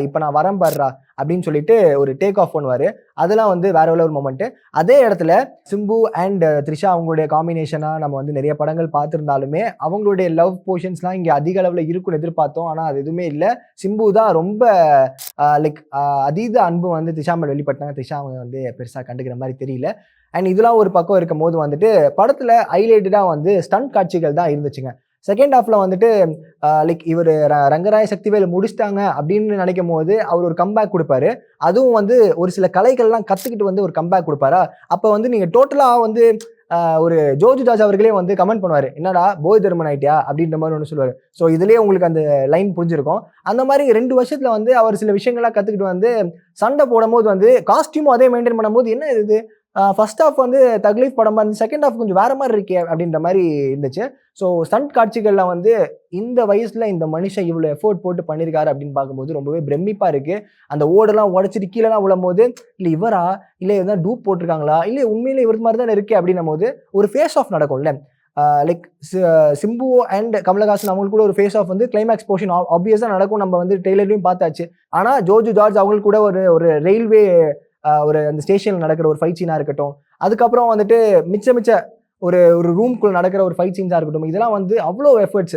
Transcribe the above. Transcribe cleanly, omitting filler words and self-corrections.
இப்போ நான் வரேன் பாடுறா அப்படின்னு சொல்லிட்டு ஒரு டேக் ஆஃப் பண்ணுவார். அதெல்லாம் வந்து வேற ஒரு மொமெண்ட்டு. அதே இடத்துல சிம்பு அண்ட் த்ரிஷா அவங்களுடைய காம்பினேஷனாக நம்ம வந்து நிறைய படங்கள் பார்த்துருந்தாலுமே அவங்களுடைய லவ் போர்ஷன்ஸ்லாம் இங்கே அதிக அளவில் இருக்குன்னு எதிர்பார்த்தோம். ஆனால் அது எதுவுமே இல்லை. சிம்பு தான் ரொம்ப லைக் அதீத அன்பு வந்து த்ரிஷா மேல் வெளிப்பட்டாங்க. த்ரிஷா அவங்க வந்து பெருசாக கண்டுக்கிற மாதிரி தெரியல. அண்ட் இதெல்லாம் ஒரு பக்கம் இருக்கும் போது வந்துட்டு படத்தில் ஹைலைட்டடாக வந்து ஸ்டண்ட் காட்சிகள் தான் இருந்துச்சுங்க. செகண்ட் ஹாஃப்ல வந்துட்டு லைக் இவர் ரங்கராய சக்திவேல் முடிச்சிட்டாங்க அப்படின்னு நினைக்கும் போது அவர் ஒரு கம்பேக் கொடுப்பாரு. அதுவும் வந்து ஒரு சில கலைகள்லாம் கற்றுக்கிட்டு வந்து ஒரு கம்பேக் கொடுப்பாரா. அப்போ வந்து நீங்கள் டோட்டலாக வந்து ஒரு ஜோஜு ஜார்ஜ் அவர்களே வந்து கமெண்ட் பண்ணுவார், என்னடா போய் தர்மன் ஆயிட்டியா அப்படின்ற மாதிரி ஒன்று சொல்லுவார். ஸோ இதுலேயே உங்களுக்கு அந்த லைன் புரிஞ்சிருக்கும். அந்த மாதிரி 2 வருஷத்தில் வந்து அவர் சில விஷயங்கள்லாம் கற்றுக்கிட்டு வந்து சண்டை போடும் போது வந்து காஸ்டியூமும் அதே மெயின்டைன் பண்ணும்போது என்ன இது ஃபர்ஸ்ட் ஹாஃப் வந்து தக்லீஃப் படமா இருந்து செகண்ட் ஹாஃப் கொஞ்சம் வேற மாதிரி இருக்கே அப்படின்ற மாதிரி இருந்துச்சு. ஸோ ஸ்டண்ட் காட்சிகள்ல வந்து இந்த வயசுல இந்த மனுஷன் இவ்வளோ எஃபோர்ட் போட்டு பண்ணியிருக்காரு அப்படின்னு பார்க்கும்போது ரொம்பவே பிரமிப்பா இருக்கு. அந்த ஓடெல்லாம் உடச்சிட்டு கீழெல்லாம் விழும்போது இல்லை இவரா இல்லை எதாவது டூப் போட்டிருக்காங்களா இல்லை உண்மையிலே இவர் மாதிரி தான் இருக்கே அப்படின்னும் போது ஒரு ஃபேஸ் ஆஃப் நடக்கும்ல. லைக் சிம்பு அண்ட் கமலஹாசன் அவங்களுக்கு கூட ஒரு ஃபேஸ் ஆஃப் வந்து கிளைமேக்ஸ் போர்ஷன் ஆப்வியஸாக நடக்கும். நம்ம வந்து ட்ரெய்லர்லையும் பார்த்தாச்சு. ஆனால் ஜோஜு ஜார்ஜ் அவங்களுக்கு கூட ஒரு ரயில்வே ஒரு அந்த ஸ்டேஷனில் நடக்கிற ஒரு ஃபைட் சீனாக இருக்கட்டும், அதுக்கப்புறம் வந்துட்டு மிச்ச ஒரு ரூம்குள்ள நடக்கிற ஒரு ஃபைட் சீன்ஸாக இருக்கட்டும், இதெல்லாம் வந்து அவ்வளோ எஃபர்ட்ஸ்